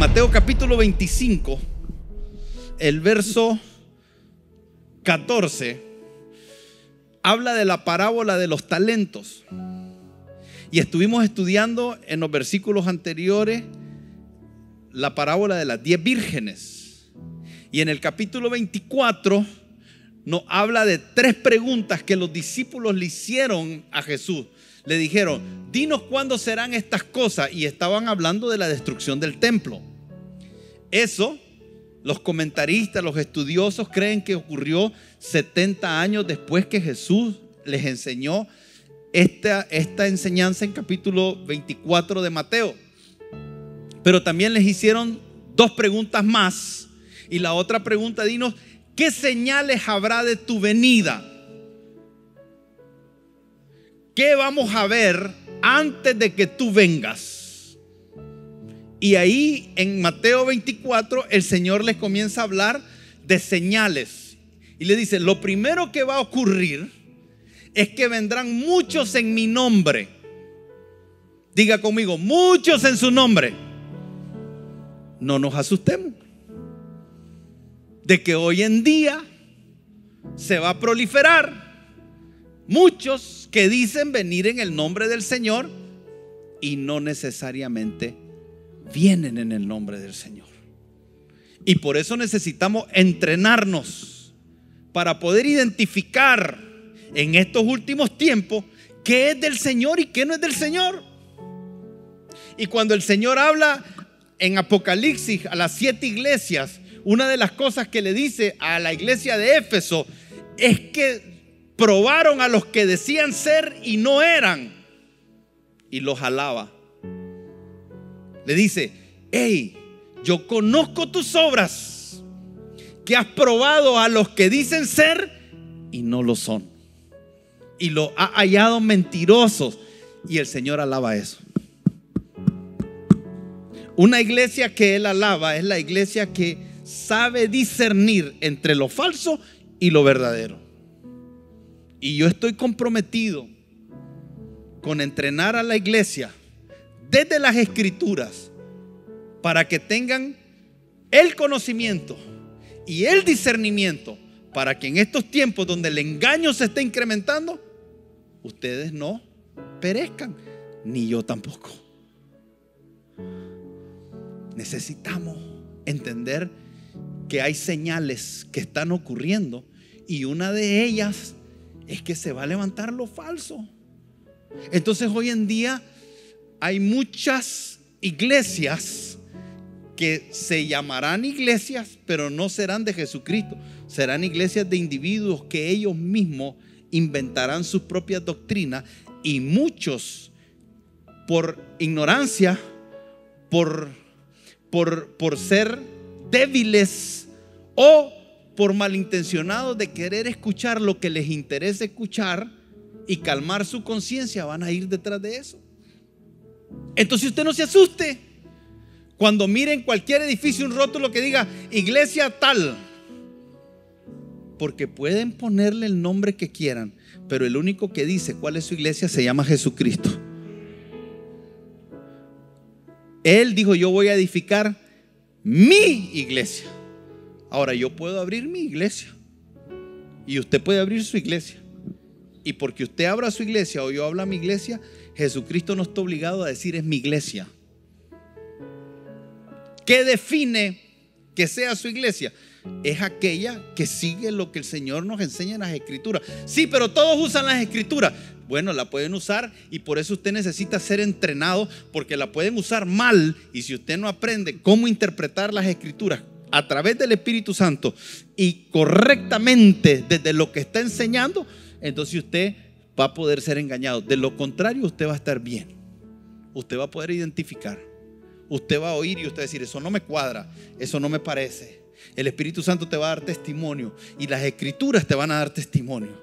Mateo capítulo 25, el verso 14, habla de la parábola de los talentos. Y estuvimos estudiando en los versículos anteriores la parábola de las 10 vírgenes. Y en el capítulo 24 nos habla de 3 preguntas que los discípulos le hicieron a Jesús. Le dijeron: dinos cuándo serán estas cosas. Y estaban hablando de la destrucción del templo. Eso, los comentaristas, los estudiosos creen que ocurrió 70 años después que Jesús les enseñó esta enseñanza en capítulo 24 de Mateo. Pero también les hicieron 2 preguntas más. Y la otra pregunta: dinos, ¿qué señales habrá de tu venida? ¿Qué vamos a ver antes de que tú vengas? Y ahí en Mateo 24 el Señor les comienza a hablar de señales. Y le dice: lo primero que va a ocurrir es que vendrán muchos en mi nombre. Diga conmigo: muchos en su nombre. No nos asustemos de que hoy en día se va a proliferar muchos que dicen venir en el nombre del Señor y no necesariamente vienen en el nombre del Señor. Y por eso necesitamos entrenarnos para poder identificar en estos últimos tiempos qué es del Señor y qué no es del Señor. Y cuando el Señor habla en Apocalipsis a las 7 iglesias, una de las cosas que le dice a la iglesia de Éfeso es que probaron a los que decían ser y no eran, y los alaba. Le dice: hey, yo conozco tus obras, que has probado a los que dicen ser y no lo son, y lo ha hallado mentirosos. Y el Señor alaba eso. Una iglesia que Él alaba es la iglesia que sabe discernir entre lo falso y lo verdadero. Y yo estoy comprometido con entrenar a la iglesia desde las Escrituras para que tengan el conocimiento y el discernimiento, para que en estos tiempos donde el engaño se está incrementando, ustedes no perezcan, ni yo tampoco. Necesitamos entender que hay señales que están ocurriendo, y una de ellas es que se va a levantar lo falso. Entonces hoy en día hay muchas iglesias que se llamarán iglesias, pero no serán de Jesucristo. Serán iglesias de individuos que ellos mismos inventarán sus propias doctrinas, y muchos, por ignorancia, por ser débiles o por malintencionados de querer escuchar lo que les interesa escuchar y calmar su conciencia, van a ir detrás de eso. Entonces usted no se asuste cuando miren cualquier edificio un rótulo que diga iglesia tal, porque pueden ponerle el nombre que quieran, pero el único que dice cuál es su iglesia se llama Jesucristo. Él dijo: yo voy a edificar mi iglesia. Ahora yo puedo abrir mi iglesia y usted puede abrir su iglesia, y porque usted abra su iglesia o yo abra mi iglesia, Jesucristo no está obligado a decir es mi iglesia. ¿Qué define que sea su iglesia? Es aquella que sigue lo que el Señor nos enseña en las Escrituras. Sí, pero todos usan las Escrituras. Bueno, la pueden usar, y por eso usted necesita ser entrenado, porque la pueden usar mal. Y si usted no aprende cómo interpretar las Escrituras a través del Espíritu Santo y correctamente desde lo que está enseñando, entonces usted va a poder ser engañado. De lo contrario, usted va a estar bien. Usted va a poder identificar. Usted va a oír y usted va a decir: eso no me cuadra, eso no me parece. El Espíritu Santo te va a dar testimonio, y las Escrituras te van a dar testimonio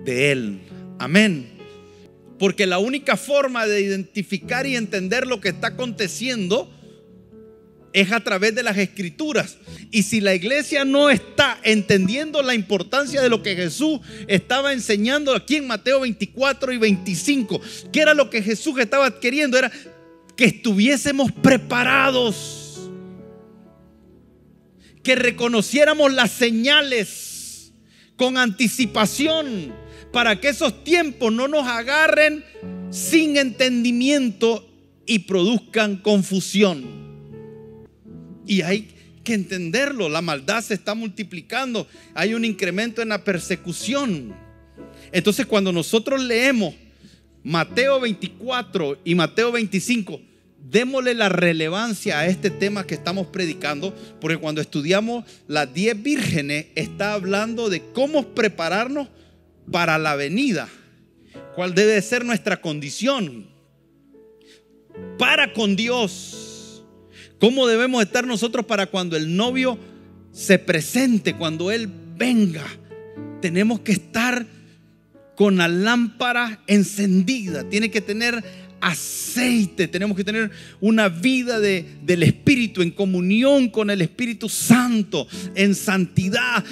de Él. Amén. Porque la única forma de identificar y entender lo que está aconteciendo es a través de las Escrituras. Y si la iglesia no está entendiendo la importancia de lo que Jesús estaba enseñando aquí en Mateo 24 y 25, ¿qué era lo que Jesús estaba queriendo? Era que estuviésemos preparados. que reconociéramos las señales con anticipación para que esos tiempos no nos agarren sin entendimiento y produzcan confusión. Y hay que entenderlo, la maldad se está multiplicando, hay un incremento en la persecución. Entonces, cuando nosotros leemos Mateo 24 y Mateo 25, démosle la relevancia a este tema que estamos predicando, porque cuando estudiamos las 10 vírgenes está hablando de cómo prepararnos para la venida, cuál debe ser nuestra condición para con Dios, cómo debemos estar nosotros para cuando el novio se presente, cuando Él venga. Tenemos que estar con la lámpara encendida, tiene que tener aceite, tenemos que tener una vida del Espíritu, en comunión con el Espíritu Santo, en santidad.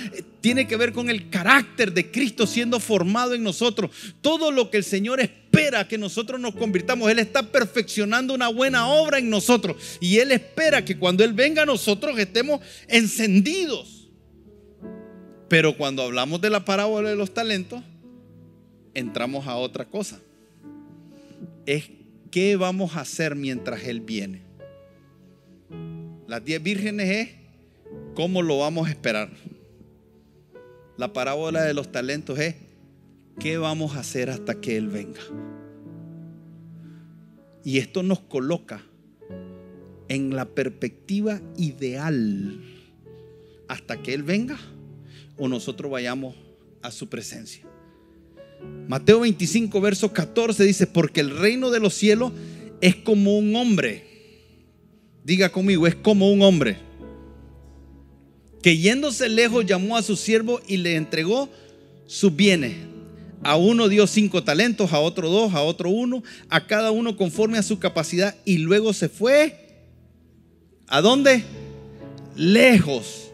Tiene que ver con el carácter de Cristo siendo formado en nosotros. Todo lo que el Señor espera que nosotros nos convirtamos, Él está perfeccionando una buena obra en nosotros, y Él espera que cuando Él venga a nosotros estemos encendidos. Pero cuando hablamos de la parábola de los talentos, entramos a otra cosa. Es qué vamos a hacer mientras Él viene. Las 10 vírgenes es cómo lo vamos a esperar. La parábola de los talentos es qué vamos a hacer hasta que Él venga. Y esto nos coloca en la perspectiva ideal hasta que Él venga o nosotros vayamos a su presencia. Mateo 25 verso 14 dice: porque el reino de los cielos es como un hombre. Diga conmigo, es como un hombre que yéndose lejos llamó a su siervo y le entregó sus bienes. A uno dio 5 talentos, a otro 2, a otro 1, a cada uno conforme a su capacidad, y luego se fue. ¿A dónde? Lejos.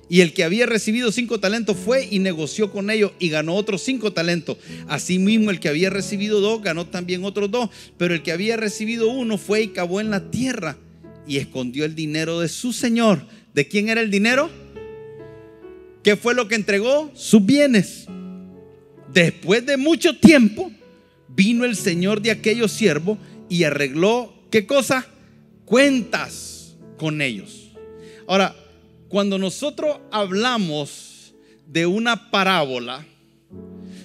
Y el que había recibido 5 talentos fue y negoció con ellos y ganó otros 5 talentos. Asimismo, el que había recibido 2 ganó también otros 2. Pero el que había recibido 1 fue y cavó en la tierra y escondió el dinero de su señor. ¿De quién era el dinero? ¿Qué fue lo que entregó? Sus bienes. Después de mucho tiempo vino el señor de aquellos siervos y arregló, ¿qué cosa? Cuentas con ellos. Ahora, cuando nosotros hablamos de una parábola,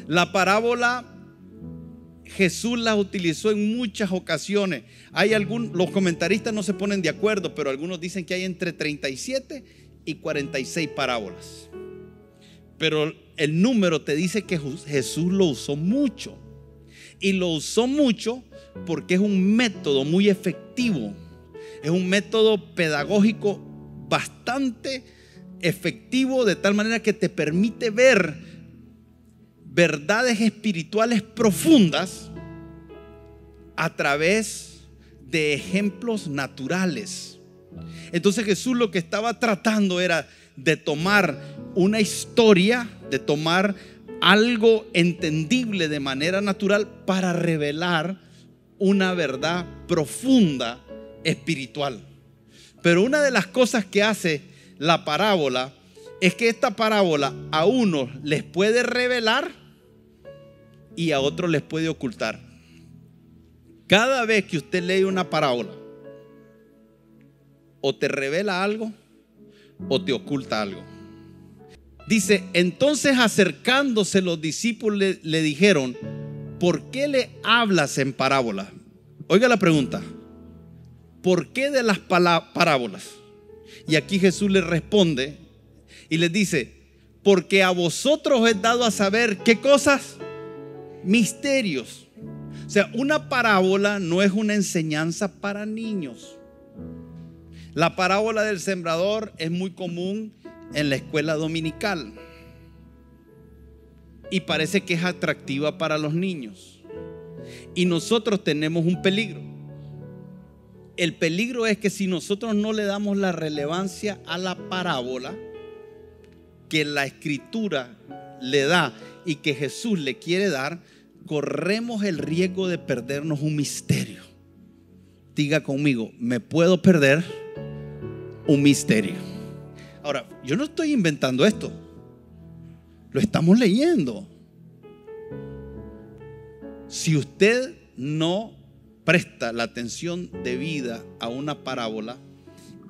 la parábola Jesús la utilizó en muchas ocasiones. Los comentaristas no se ponen de acuerdo, pero algunos dicen que hay entre 37 y 46 parábolas. Pero el número te dice que Jesús lo usó mucho. Y lo usó mucho porque es un método muy efectivo. Es un método pedagógico bastante efectivo, de tal manera que te permite ver verdades espirituales profundas a través de ejemplos naturales. Entonces Jesús lo que estaba tratando era de tomar una historia, de tomar algo entendible de manera natural para revelar una verdad profunda espiritual. Pero una de las cosas que hace la parábola es que esta parábola a unos les puede revelar y a otros les puede ocultar. Cada vez que usted lee una parábola, o te revela algo o te oculta algo. Dice: entonces acercándose los discípulos le dijeron: ¿por qué le hablas en parábola? Oiga la pregunta: ¿por qué de las parábolas? Y aquí Jesús les responde y les dice: porque a vosotros es dado a saber ¿qué cosas? Misterios. O sea, una parábola no es una enseñanza para niños. La parábola del sembrador es muy común en la escuela dominical y parece que es atractiva para los niños. Y nosotros tenemos un peligro. El peligro es que si nosotros no le damos la relevancia a la parábola que la Escritura le da y que Jesús le quiere dar, corremos el riesgo de perdernos un misterio. Diga conmigo: me puedo perder un misterio. Ahora, yo no estoy inventando esto. Lo estamos leyendo. Si usted no presta la atención debida a una parábola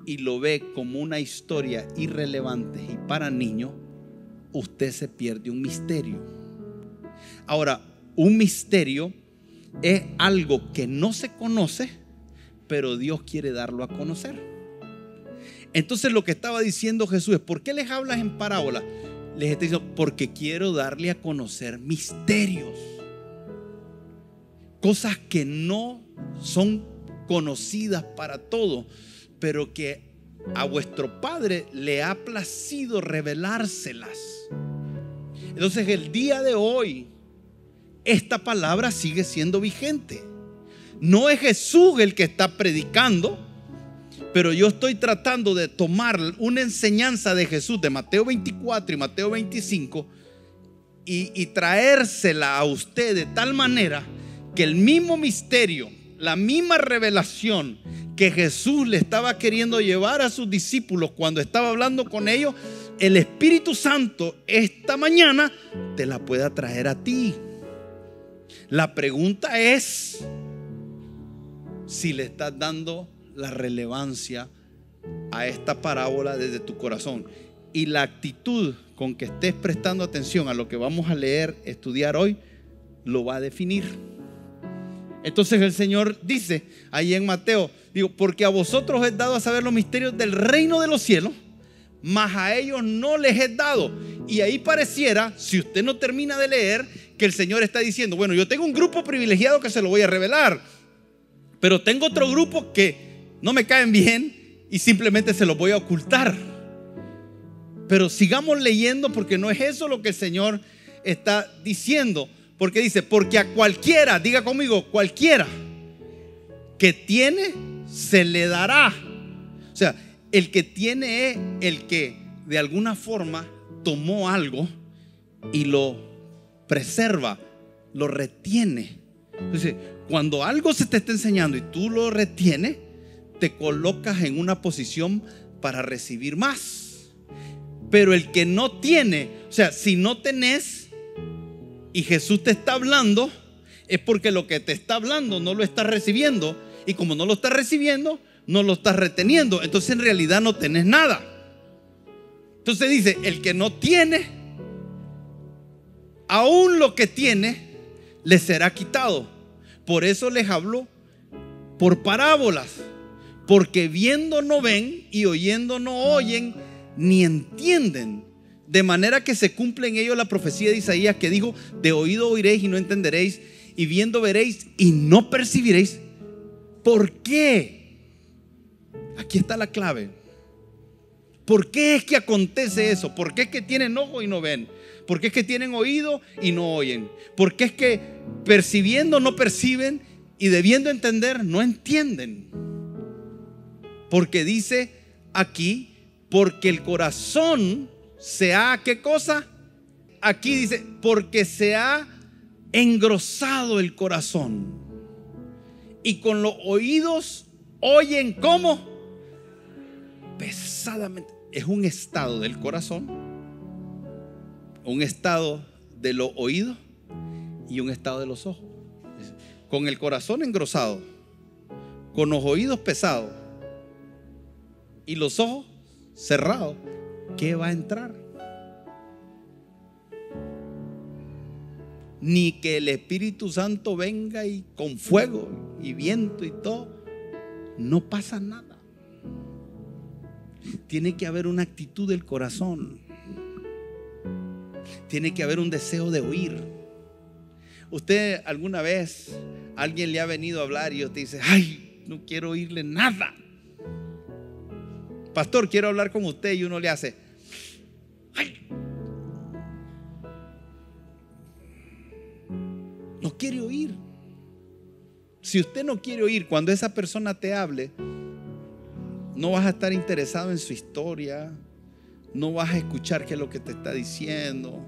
y lo ve como una historia irrelevante y para niños, usted se pierde un misterio. Ahora, un misterio es algo que no se conoce, pero Dios quiere darlo a conocer. Entonces lo que estaba diciendo Jesús es: ¿por qué les hablas en parábola? Les está diciendo: porque quiero darle a conocer misterios, cosas que no son conocidas para todos, pero que a vuestro Padre le ha placido revelárselas. Entonces el día de hoy esta palabra sigue siendo vigente. No es Jesús el que está predicando, pero yo estoy tratando de tomar una enseñanza de Jesús de Mateo 24 y Mateo 25 y traérsela a usted de tal manera que el mismo misterio, la misma revelación que Jesús le estaba queriendo llevar a sus discípulos cuando estaba hablando con ellos, el Espíritu Santo esta mañana te la pueda traer a ti. La pregunta es si le estás dando la relevancia a esta parábola desde tu corazón, y la actitud con que estés prestando atención a lo que vamos a leer, estudiar hoy, lo va a definir. Entonces el Señor dice ahí en Mateo, porque a vosotros es dado a saber los misterios del reino de los cielos, mas a ellos no les es dado. Y ahí pareciera, si usted no termina de leer, que el Señor está diciendo: bueno, yo tengo un grupo privilegiado que se lo voy a revelar, pero tengo otro grupo que no me caen bien y simplemente se los voy a ocultar. Pero sigamos leyendo, porque no es eso lo que el Señor está diciendo. Porque dice: porque a cualquiera, diga conmigo, cualquiera que tiene, se le dará. O sea, el que tiene es el que de alguna forma tomó algo y lo preserva, lo retiene. Entonces, cuando algo se te está enseñando y tú lo retienes, te colocas en una posición para recibir más. Pero el que no tiene, o sea, si no tenés y Jesús te está hablando, es porque lo que te está hablando no lo estás recibiendo, y como no lo estás recibiendo, no lo estás reteniendo. Entonces en realidad no tenés nada. Entonces dice: el que no tiene, aún lo que tiene le será quitado. Por eso les hablo por parábolas, porque viendo no ven y oyendo no oyen ni entienden, de manera que se cumple en ellos la profecía de Isaías, que dijo: de oído oiréis y no entenderéis, y viendo veréis y no percibiréis. ¿Por qué? Aquí está la clave. ¿Por qué es que acontece eso? ¿Por qué es que tienen ojo y no ven? ¿Por qué es que tienen oído y no oyen? ¿Por qué es que percibiendo no perciben y debiendo entender no entienden? Porque dice aquí: porque el corazón se ha, ¿qué cosa? Aquí dice: porque se ha engrosado el corazón, y con los oídos oyen, ¿cómo? Pesadamente. Es un estado del corazón, un estado de los oídos y un estado de los ojos. Con el corazón engrosado, con los oídos pesados y los ojos cerrados, ¿qué va a entrar? Ni que el Espíritu Santo venga y con fuego y viento y todo, no pasa nada. Tiene que haber una actitud del corazón. Tiene que haber un deseo de oír. Usted alguna vez, alguien le ha venido a hablar y usted dice: ay, no quiero oírle nada. Pastor, quiero hablar con usted, y uno le hace: ay, no quiere oír. Si usted no quiere oír cuando esa persona te hable, no vas a estar interesado en su historia, no vas a escuchar qué es lo que te está diciendo,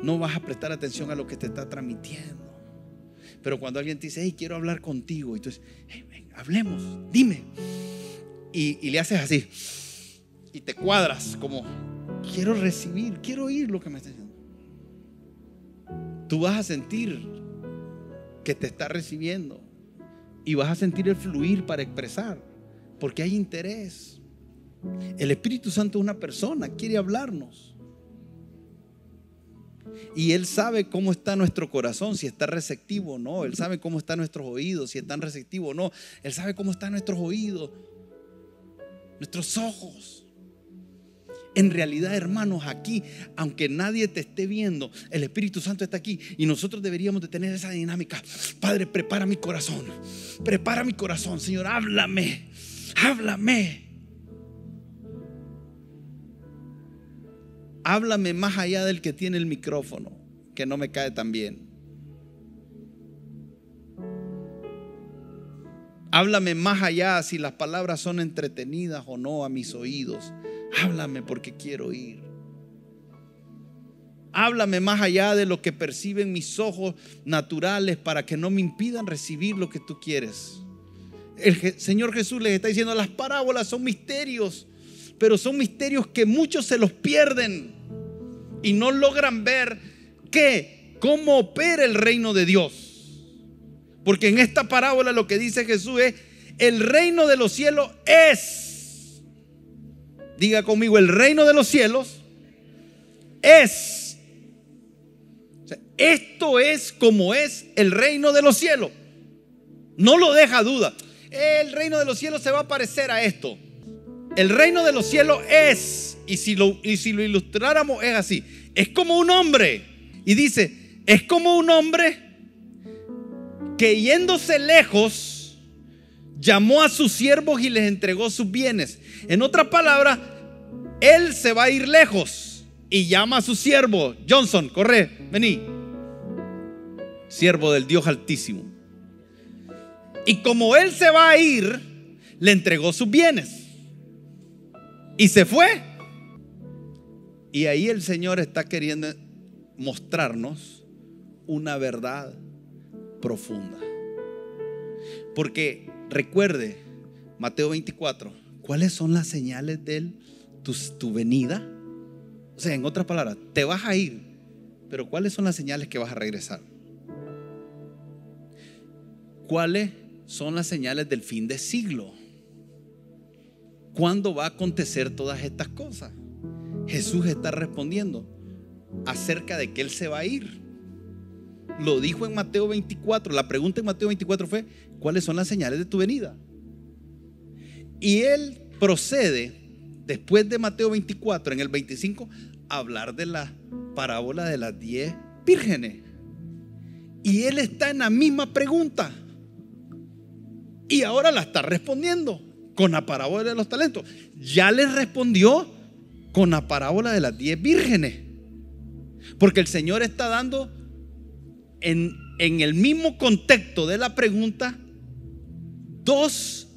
no vas a prestar atención a lo que te está transmitiendo. Pero cuando alguien te dice: hey, quiero hablar contigo, entonces, hey, ven, hablemos, dime, y le haces así, y te cuadras como, quiero recibir, quiero oír lo que me está diciendo. Tú vas a sentir que te está recibiendo y vas a sentir el fluir para expresar, porque hay interés. El Espíritu Santo es una persona, quiere hablarnos. Y Él sabe cómo está nuestro corazón, si está receptivo o no. Él sabe cómo están nuestros oídos, si están receptivos o no. Él sabe cómo están nuestros oídos, nuestros ojos. En realidad, hermanos, aquí, aunque nadie te esté viendo, el Espíritu Santo está aquí y nosotros deberíamos de tener esa dinámica. Padre, prepara mi corazón, Señor, háblame. Háblame más allá del que tiene el micrófono, que no me cae tan bien. Háblame más allá si las palabras son entretenidas o no a mis oídos. Háblame porque quiero oír. Háblame más allá de lo que perciben mis ojos naturales para que no me impidan recibir lo que tú quieres. El Señor Jesús les está diciendo: las parábolas son misterios, pero son misterios que muchos se los pierden y no logran ver cómo opera el reino de Dios. Porque en esta parábola lo que dice Jesús es: el reino de los cielos es. Diga conmigo: el reino de los cielos es. O sea, esto es como es el reino de los cielos. No lo deja duda. El reino de los cielos se va a parecer a esto. El reino de los cielos es, y si lo ilustráramos, es así: es como un hombre. Y dice: es como un hombre que, yéndose lejos, llamó a sus siervos y les entregó sus bienes. En otras palabras, él se va a ir lejos y llama a su siervo: Johnson, corre, vení, siervo del Dios Altísimo. Y como él se va a ir, le entregó sus bienes y se fue. Y ahí el Señor está queriendo mostrarnos una verdad profunda. Porque recuerde Mateo 24, ¿cuáles son las señales de tu venida? O sea, en otras palabras, te vas a ir, pero ¿cuáles son las señales que vas a regresar? ¿Cuáles son las señales del fin de siglo? ¿Cuándo va a acontecer todas estas cosas? Jesús está respondiendo acerca de que Él se va a ir. Lo dijo en Mateo 24. La pregunta en Mateo 24 fue: ¿cuáles son las señales de tu venida? Y Él procede, después de Mateo 24, en el 25, a hablar de la parábola de las 10 vírgenes. Y Él está en la misma pregunta y ahora la está respondiendo con la parábola de los talentos. Ya les respondió con la parábola de las 10 vírgenes, porque el Señor está dando en el mismo contexto de la pregunta dos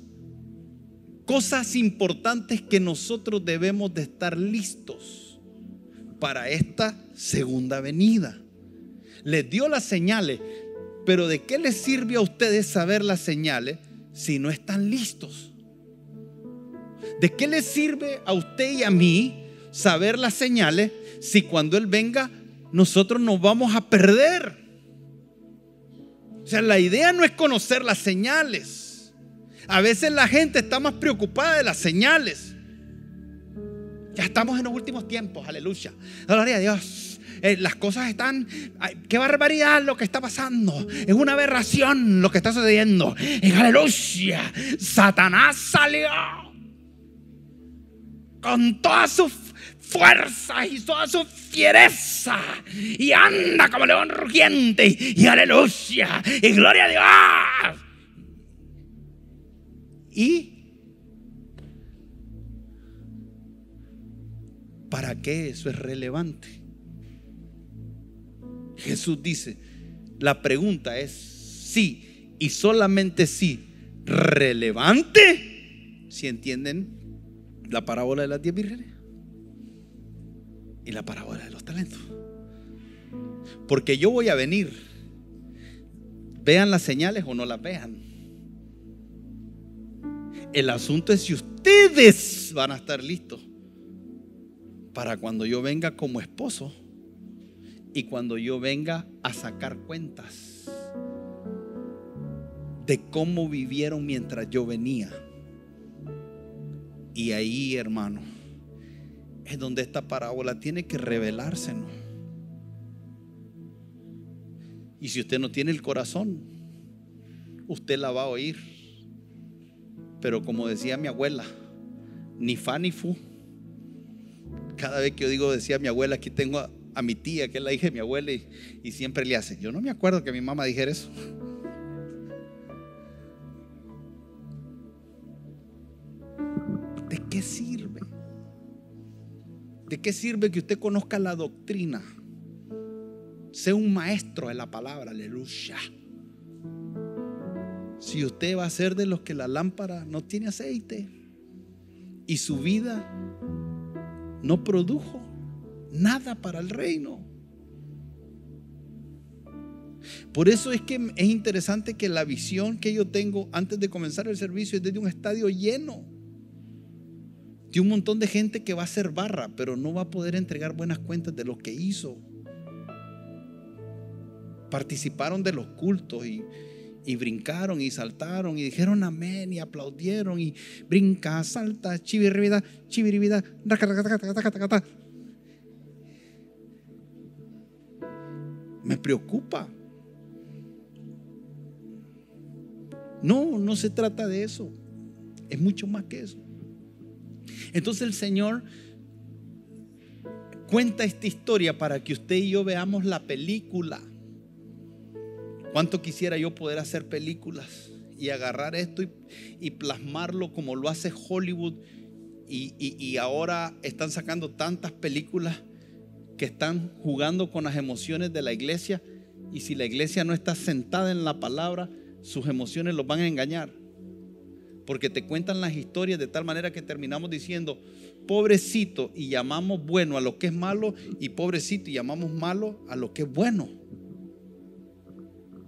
cosas importantes que nosotros debemos de estar listos para esta segunda venida. Les dio las señales, pero ¿de qué les sirve a ustedes saber las señales si no están listos? ¿De qué les sirve a usted y a mí saber las señales si cuando Él venga nosotros nos vamos a perder? O sea, la idea no es conocer las señales. A veces la gente está más preocupada de las señales. Ya estamos en los últimos tiempos, aleluya, gloria a Dios. Las cosas están, qué barbaridad lo que está pasando, es una aberración lo que está sucediendo, aleluya. Satanás salió con todas sus fuerzas y toda su fiereza y anda como león rugiente y aleluya y gloria a Dios. ¿Y para qué eso es relevante? Jesús dice, la pregunta es sí y solamente sí relevante si entienden la parábola de las 10 vírgenes y la parábola de los talentos. Porque yo voy a venir, vean las señales o no las vean. El asunto es si ustedes van a estar listos para cuando yo venga como esposo y cuando yo venga a sacar cuentas de cómo vivieron mientras yo venía. Y ahí, hermano, es donde esta parábola tiene que revelársenos. Y si usted no tiene el corazón, usted la va a oír. Pero como decía mi abuela, ni fa ni fu. Cada vez que yo digo, decía mi abuela, aquí tengo a mi tía, que es la hija de mi abuela, y siempre le hace. Yo no me acuerdo que mi mamá dijera eso. ¿De qué sirve? ¿De qué sirve que usted conozca la doctrina? Sea un maestro de la palabra, aleluya. Si usted va a ser de los que la lámpara no tiene aceite y su vida no produjo nada para el reino. Por eso es que es interesante que la visión que yo tengo antes de comenzar el servicio es desde un estadio lleno de un montón de gente que va a hacer barra, pero no va a poder entregar buenas cuentas de lo que hizo. Participaron de los cultos y brincaron y saltaron y dijeron amén y aplaudieron y brinca, salta, chibiribida, me preocupa. No se trata de eso, es mucho más que eso. Entonces el Señor cuenta esta historia para que usted y yo veamos la película. ¿Cuánto quisiera yo poder hacer películas y agarrar esto y plasmarlo como lo hace Hollywood? Y ahora están sacando tantas películas que están jugando con las emociones de la iglesia. Y si la iglesia no está sentada en la palabra, sus emociones los van a engañar. Porque te cuentan las historias de tal manera que terminamos diciendo pobrecito y llamamos bueno a lo que es malo, y pobrecito y llamamos malo a lo que es bueno.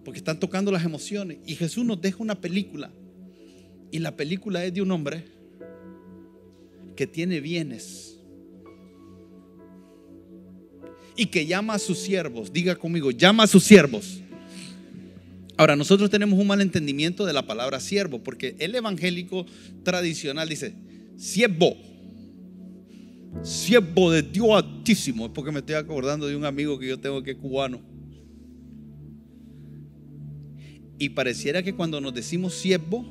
Porque están tocando las emociones. Y Jesús nos deja una película. Y la película es de un hombre que tiene bienes y que llama a sus siervos. Diga conmigo, llama a sus siervos. Ahora, nosotros tenemos un mal entendimiento de la palabra siervo, porque el evangélico tradicional dice siervo de Dios Altísimo. Es porque me estoy acordando de un amigo que yo tengo que es cubano. Y pareciera que cuando nos decimos siervo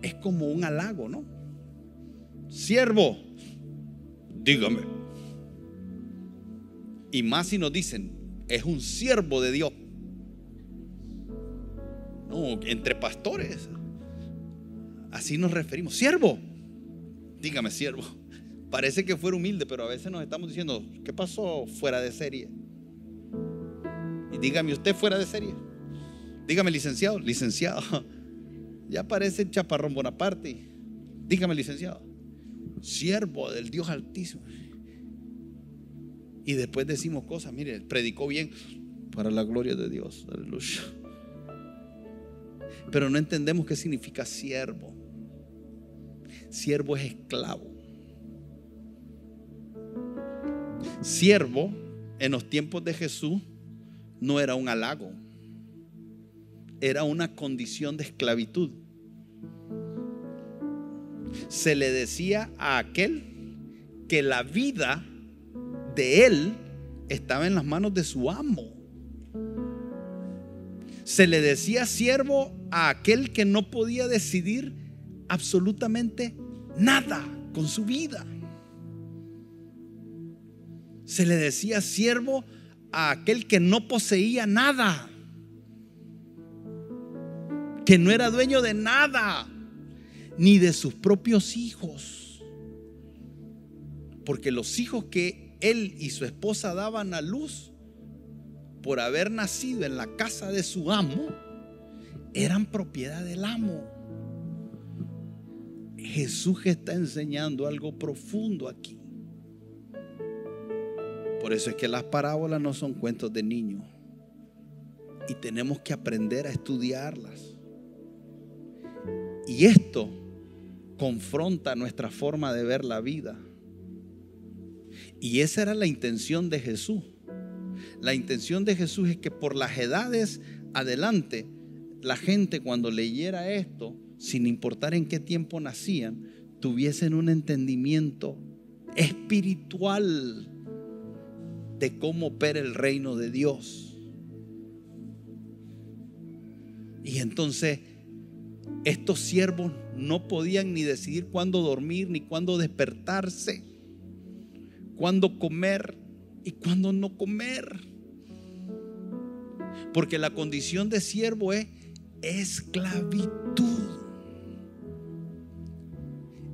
es como un halago, ¿no? Siervo, dígame. Y más si nos dicen es un siervo de Dios. No, entre pastores así nos referimos. Siervo, dígame siervo. Parece que fuera humilde, pero a veces nos estamos diciendo, ¿qué pasó fuera de serie? Y dígame usted fuera de serie. Dígame licenciado, licenciado. Ya parece Chaparrón Bonaparte. Dígame licenciado. Siervo del Dios Altísimo. Y después decimos cosas, mire, predicó bien para la gloria de Dios. Aleluya. Pero no entendemos qué significa siervo. Siervo es esclavo. Siervo en los tiempos de Jesús no era un halago, era una condición de esclavitud. Se le decía a aquel que la vida de él estaba en las manos de su amo. Se le decía siervo a aquel que no podía decidir absolutamente nada con su vida. Se le decía siervo a aquel que no poseía nada, que no era dueño de nada, ni de sus propios hijos. Porque los hijos que él y su esposa daban a luz por haber nacido en la casa de su amo eran propiedad del amo. Jesús está enseñando algo profundo aquí. Por eso es que las parábolas no son cuentos de niños, y tenemos que aprender a estudiarlas. Y esto confronta nuestra forma de ver la vida. Y esa era la intención de Jesús. La intención de Jesús es que por las edades adelante, la gente cuando leyera esto, sin importar en qué tiempo nacían, tuviesen un entendimiento espiritual de cómo opera el reino de Dios. Y entonces estos siervos no podían ni decidir cuándo dormir, ni cuándo despertarse, cuándo comer y cuándo no comer. Porque la condición de siervo es esclavitud.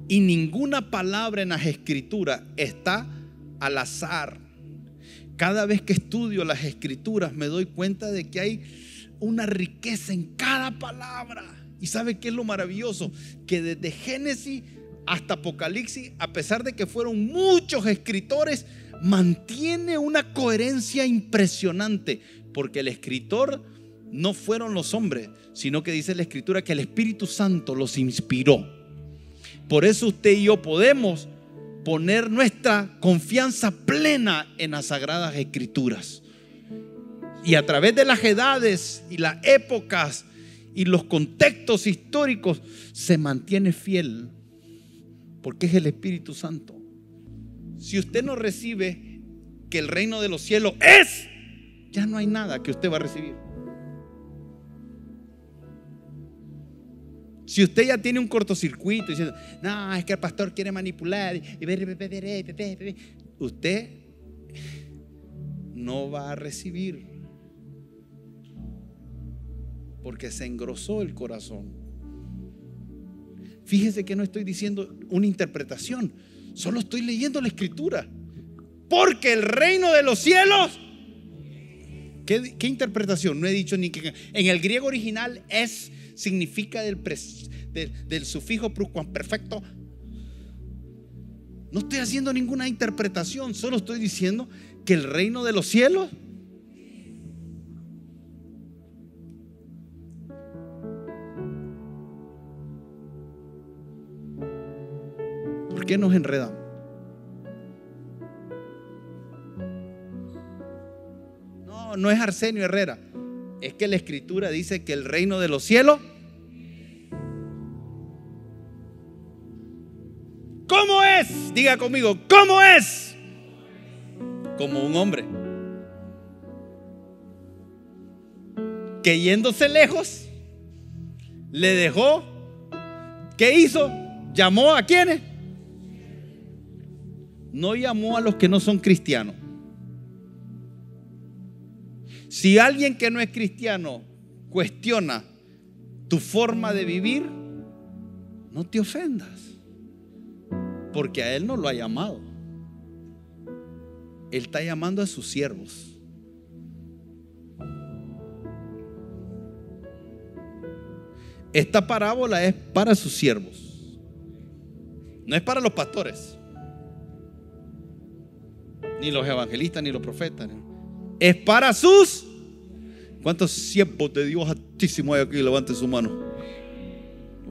Y ninguna palabra en las Escrituras está al azar. Cada vez que estudio las Escrituras me doy cuenta de que hay una riqueza en cada palabra. ¿Y sabe qué es lo maravilloso? Que desde Génesis hasta Apocalipsis, a pesar de que fueron muchos escritores, mantiene una coherencia impresionante. Porque el escritor no fueron los hombres, sino que dice la Escritura que el Espíritu Santo los inspiró. Por eso usted y yo podemos poner nuestra confianza plena en las Sagradas Escrituras. Y a través de las edades y las épocas y los contextos históricos se mantiene fiel, porque es el Espíritu Santo. Si usted no recibe que el reino de los cielos es, ya no hay nada que usted va a recibir. Si usted ya tiene un cortocircuito diciendo, no, es que el pastor quiere manipular, usted no va a recibir, porque se engrosó el corazón. Fíjese que no estoy diciendo una interpretación, solo estoy leyendo la Escritura. Porque el reino de los cielos, ¿qué interpretación? No he dicho ni que en el griego original es significa del sufijo pluscuamperfecto. No estoy haciendo ninguna interpretación, solo estoy diciendo que el reino de los cielos ¿por qué nos enredamos? No es Arsenio Herrera, es que la Escritura dice que el reino de los cielos, ¿cómo es? Diga conmigo, ¿cómo es? Como un hombre que yéndose lejos le dejó, ¿qué hizo? ¿Llamó a quiénes? No llamó a los que no son cristianos. Si alguien que no es cristiano cuestiona tu forma de vivir, no te ofendas, porque a él no lo ha llamado. Él está llamando a sus siervos. Esta parábola es para sus siervos, no es para los pastores, ni los evangelistas, ni los profetas. Es para sus. ¿Cuántos siervos de Dios Altísimo hay aquí? Levante su mano.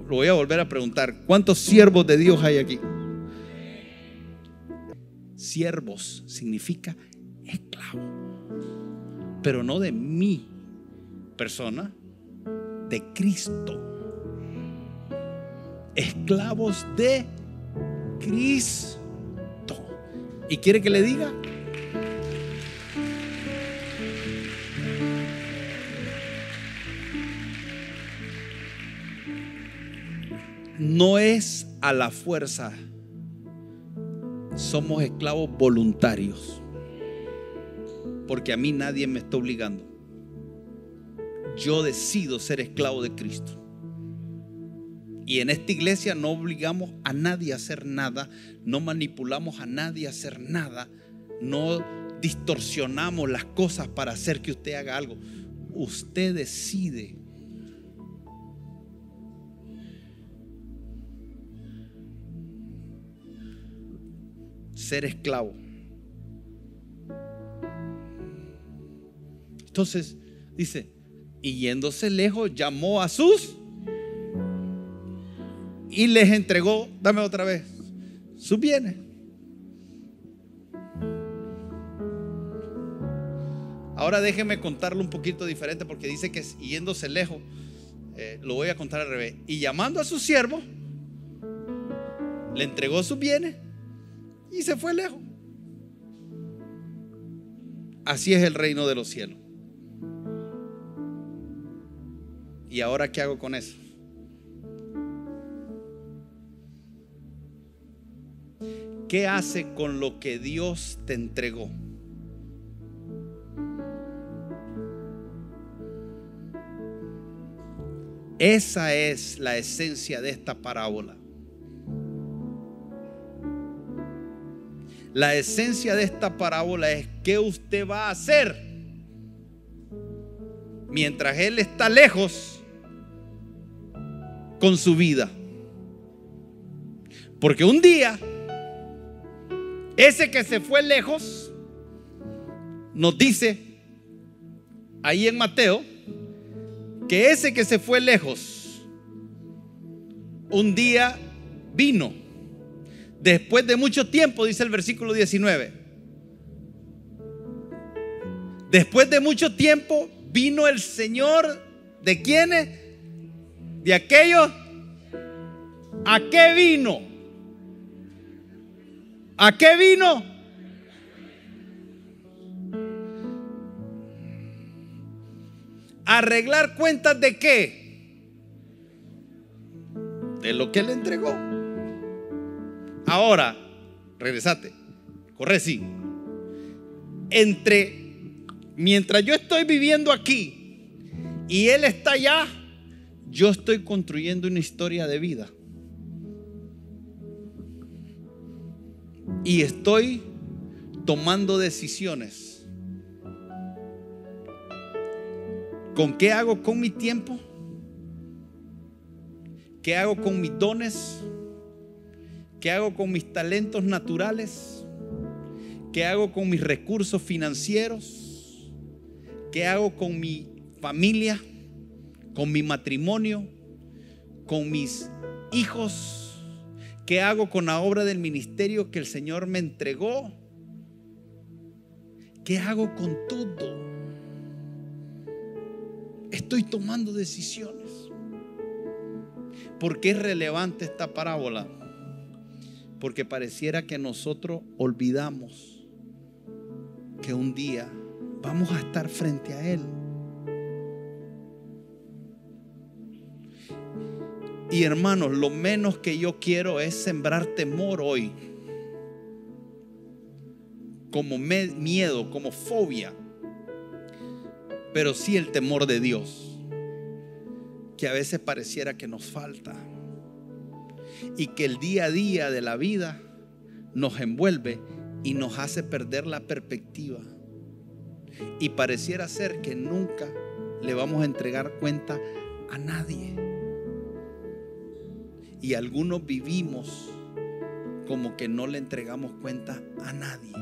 Lo voy a volver a preguntar. ¿Cuántos siervos de Dios hay aquí? Siervos significa esclavo, pero no de mi persona, de Cristo. Esclavos de Cristo. ¿Y quiere que le diga? No es a la fuerza. Somos esclavos voluntarios, porque a mí nadie me está obligando. Yo decido ser esclavo de Cristo. Y en esta iglesia no obligamos a nadie a hacer nada, no manipulamos a nadie a hacer nada, no distorsionamos las cosas para hacer que usted haga algo. Usted decide. Ser esclavo. Entonces dice, y yéndose lejos llamó a sus y les entregó, dame otra vez, sus bienes. Ahora déjeme contarlo un poquito diferente, porque dice que yéndose lejos, lo voy a contar al revés. Y llamando a su siervo, le entregó sus bienes y se fue lejos. Así es el reino de los cielos. ¿Y ahora qué hago con eso? ¿Qué hace con lo que Dios te entregó? Esa es la esencia de esta parábola. La esencia de esta parábola es qué usted va a hacer mientras Él está lejos con su vida. Porque un día, ese que se fue lejos, nos dice ahí en Mateo, que ese que se fue lejos, un día vino, después de mucho tiempo, dice el versículo 19. Después de mucho tiempo vino el Señor. ¿De quiénes? De aquellos. ¿A qué vino? ¿A qué vino? ¿Arreglar cuentas de qué? De lo que Él entregó. Ahora, regresate, corre, sí. Mientras yo estoy viviendo aquí y Él está allá, yo estoy construyendo una historia de vida. Y estoy tomando decisiones. ¿Con qué hago con mi tiempo? ¿Qué hago con mis dones? ¿Qué hago con mis talentos naturales? ¿Qué hago con mis recursos financieros? ¿Qué hago con mi familia? ¿Con mi matrimonio? ¿Con mis hijos? ¿Qué hago con la obra del ministerio que el Señor me entregó? ¿Qué hago con todo? Estoy tomando decisiones. ¿Por qué es relevante esta parábola? Porque pareciera que nosotros olvidamos que un día vamos a estar frente a Él. Y hermanos, lo menos que yo quiero es sembrar temor hoy, como miedo, como fobia, pero sí el temor de Dios, que a veces pareciera que nos falta, y que el día a día de la vida nos envuelve y nos hace perder la perspectiva, y pareciera ser que nunca le vamos a entregar cuenta a nadie. Y algunos vivimos como que no le entregamos cuenta a nadie.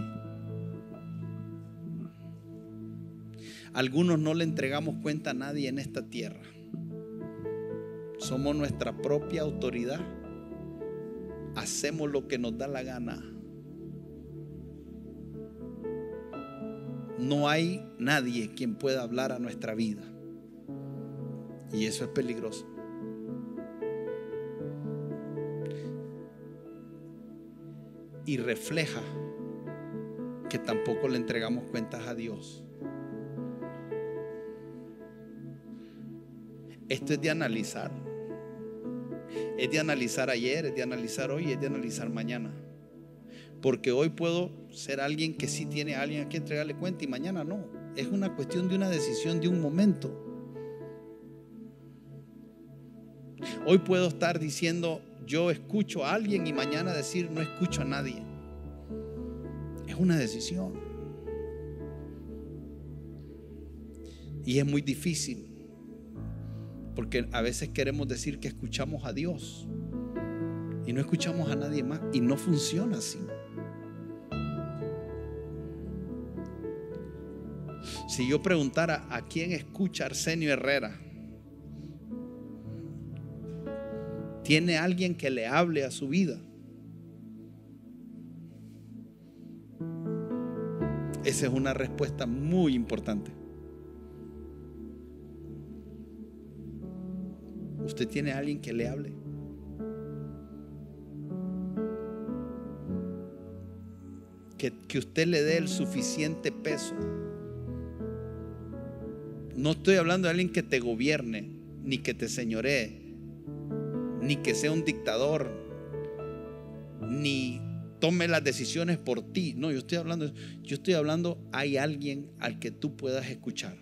Algunos no le entregamos cuenta a nadie en esta tierra. Somos nuestra propia autoridad. Hacemos lo que nos da la gana. No hay nadie quien pueda hablar a nuestra vida. Y eso es peligroso. Y refleja que tampoco le entregamos cuentas a Dios. Esto es de analizar. Es de analizar ayer, es de analizar hoy, es de analizar mañana. Porque hoy puedo ser alguien que sí tiene a alguien a quien entregarle cuenta y mañana no. Es una cuestión de una decisión de un momento. Hoy puedo estar diciendo yo escucho a alguien y mañana decir no escucho a nadie. Es una decisión. Y es muy difícil, porque a veces queremos decir que escuchamos a Dios y no escuchamos a nadie más, y no funciona así. Si yo preguntara a quién escucha Arsenio Herrera, ¿tiene alguien que le hable a su vida? Esa es una respuesta muy importante. ¿Usted tiene a alguien que le hable? Que usted le dé el suficiente peso. No estoy hablando de alguien que te gobierne, ni que te señoree, ni que sea un dictador, ni tome las decisiones por ti. No, yo estoy hablando, hay alguien al que tú puedas escuchar.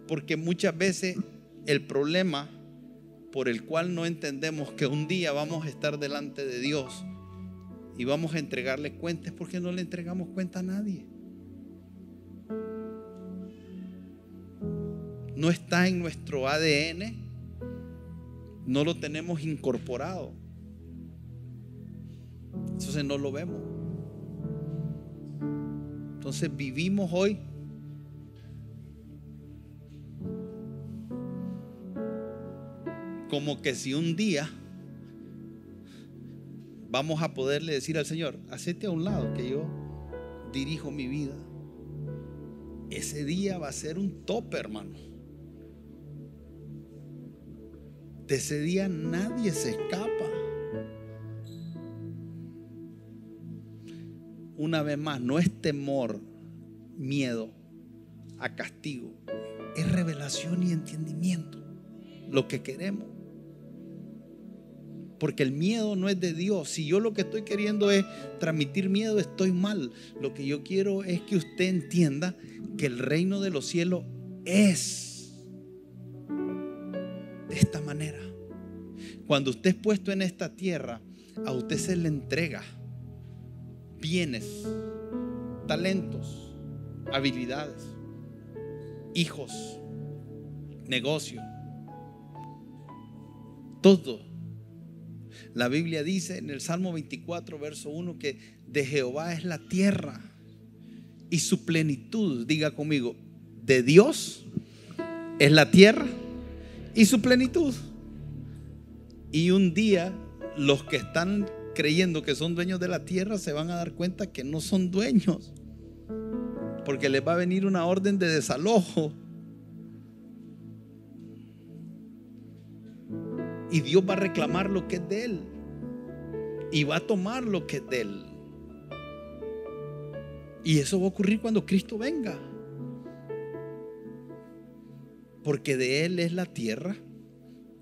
Porque muchas veces el problema por el cual no entendemos que un día vamos a estar delante de Dios y vamos a entregarle cuentas es porque no le entregamos cuenta a nadie. No está en nuestro ADN, no lo tenemos incorporado, entonces no lo vemos. Entonces vivimos hoy como que si un día vamos a poderle decir al Señor: hacete a un lado que yo dirijo mi vida. Ese día va a ser un tope, hermano. De ese día nadie se escapa. Una vez más, no es temor, miedo a castigo, es revelación y entendimiento lo que queremos. Porque el miedo no es de Dios. Si yo lo que estoy queriendo es transmitir miedo, estoy mal. Lo que yo quiero es que usted entienda que el reino de los cielos es de esta manera. Cuando usted es puesto en esta tierra, a usted se le entrega bienes, talentos, habilidades, hijos, negocio, todo. La Biblia dice en el Salmo 24, verso 1, que de Jehová es la tierra y su plenitud. Diga conmigo: de Dios es la tierra y su plenitud. Y un día los que están creyendo que son dueños de la tierra se van a dar cuenta que no son dueños, porque les va a venir una orden de desalojo. Y Dios va a reclamar lo que es de Él y va a tomar lo que es de Él. Y eso va a ocurrir cuando Cristo venga, porque de Él es la tierra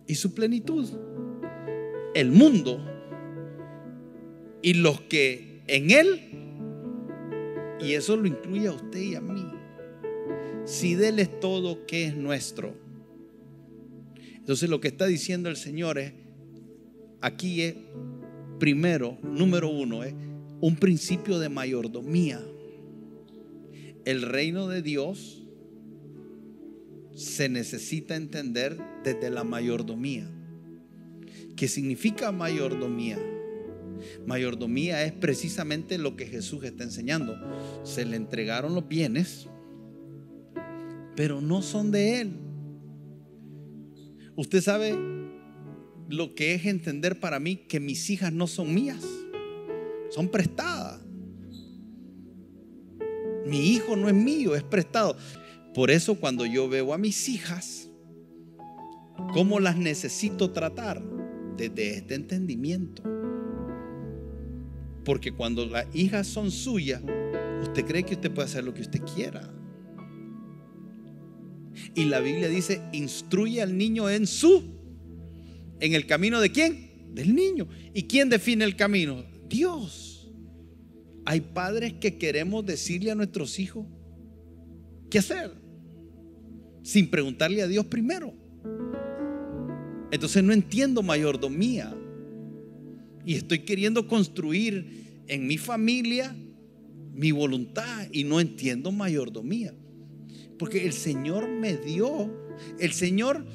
y su plenitud, el mundo y los que en Él, y eso lo incluye a usted y a mí. Si de Él es todo, ¿qué es nuestro? Entonces lo que está diciendo el Señor es, aquí es primero, número uno, es un principio de mayordomía. El reino de Dios se necesita entender desde la mayordomía. ¿Qué significa mayordomía? Mayordomía es precisamente lo que Jesús está enseñando. Se le entregaron los bienes, pero no son de Él. Usted sabe lo que es entender para mí que mis hijas no son mías, son prestadas. Mi hijo no es mío, es prestado. Por eso cuando yo veo a mis hijas, ¿cómo las necesito tratar? Desde este entendimiento. Porque cuando las hijas son suyas, usted cree que usted puede hacer lo que usted quiera. Y la Biblia dice: instruye al niño en el camino de ¿quién? Del niño. ¿Y quién define el camino? Dios. Hay padres que queremos decirle a nuestros hijos qué hacer sin preguntarle a Dios primero. Entonces no entiendo mayordomía y estoy queriendo construir en mi familia mi voluntad y no entiendo mayordomía. Porque el Señor me dio, el Señor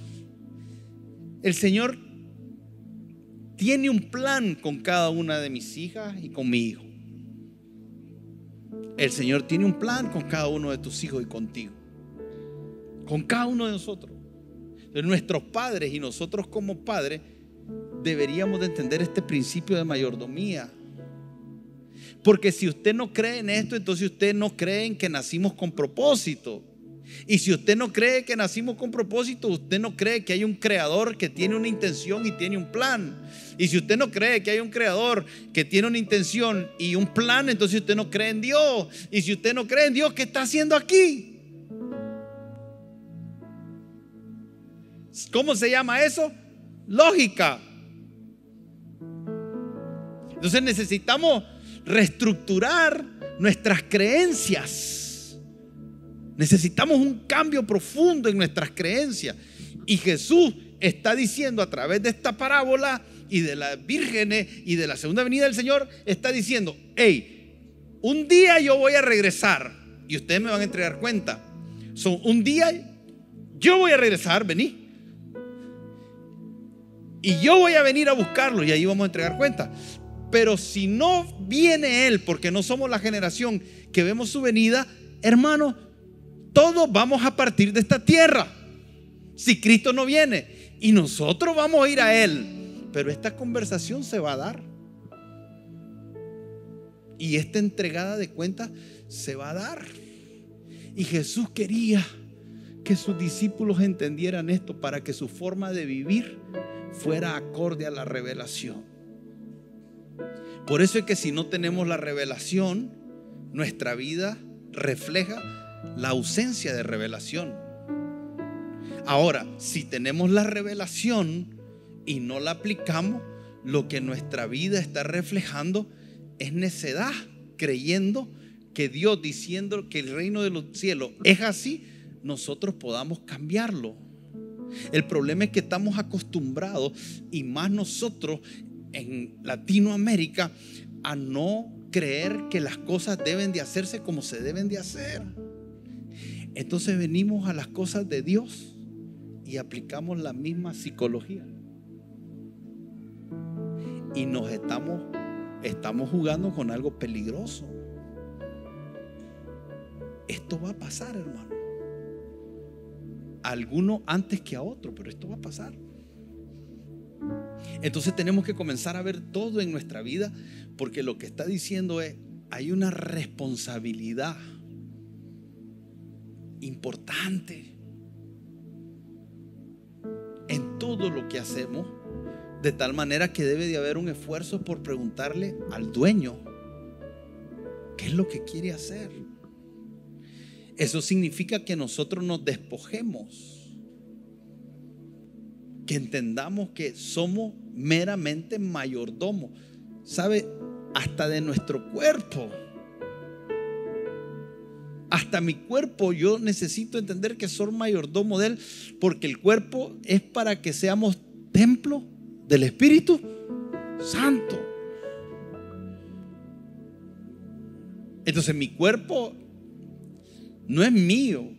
tiene un plan con cada una de mis hijas y con mi hijo. El Señor tiene un plan con cada uno de tus hijos y contigo, con cada uno de nosotros. De nuestros padres y nosotros como padres deberíamos de entender este principio de mayordomía. Porque si usted no cree en esto, entonces usted no cree en que nacimos con propósito. Y si usted no cree que nacimos con propósito, usted no cree que hay un creador que tiene una intención y tiene un plan. Y si usted no cree que hay un creador que tiene una intención y un plan, entonces usted no cree en Dios. Y si usted no cree en Dios, ¿qué está haciendo aquí? ¿Cómo se llama eso? Lógica. Entonces necesitamos reestructurar nuestras creencias. Necesitamos un cambio profundo en nuestras creencias. Y Jesús está diciendo a través de esta parábola y de las vírgenes y de la segunda venida del Señor, está diciendo: hey, un día yo voy a regresar y ustedes me van a entregar cuenta. Un día yo voy a regresar, vení. Y yo voy a venir a buscarlo y ahí vamos a entregar cuenta. Pero si no viene Él, porque no somos la generación que vemos su venida, hermano, todos vamos a partir de esta tierra si Cristo no viene, y nosotros vamos a ir a Él. Pero esta conversación se va a dar, y esta entregada de cuentas se va a dar. Y Jesús quería que sus discípulos entendieran esto para que su forma de vivir fuera acorde a la revelación. Por eso es que si no tenemos la revelación, nuestra vida refleja la ausencia de revelación. Ahora, si tenemos la revelación y no la aplicamos, lo que nuestra vida está reflejando es necedad, creyendo que Dios, diciendo que el reino de los cielos es así, nosotros podamos cambiarlo. El problema es que estamos acostumbrados, y más nosotros en Latinoamérica, a no creer que las cosas deben de hacerse como se deben de hacer. Entonces venimos a las cosas de Dios y aplicamos la misma psicología, y nos estamos jugando con algo peligroso. Esto va a pasar, hermano. A alguno antes que a otro, pero esto va a pasar. Entonces tenemos que comenzar a ver todo en nuestra vida, porque lo que está diciendo es: hay una responsabilidad importante en todo lo que hacemos, de tal manera que debe de haber un esfuerzo por preguntarle al dueño qué es lo que quiere hacer. Eso significa que nosotros nos despojemos, que entendamos que somos meramente mayordomos, ¿sabe? Hasta de nuestro cuerpo. Hasta mi cuerpo, yo necesito entender que soy mayordomo de él, porque el cuerpo es para que seamos templo del Espíritu Santo. Entonces mi cuerpo no es mío.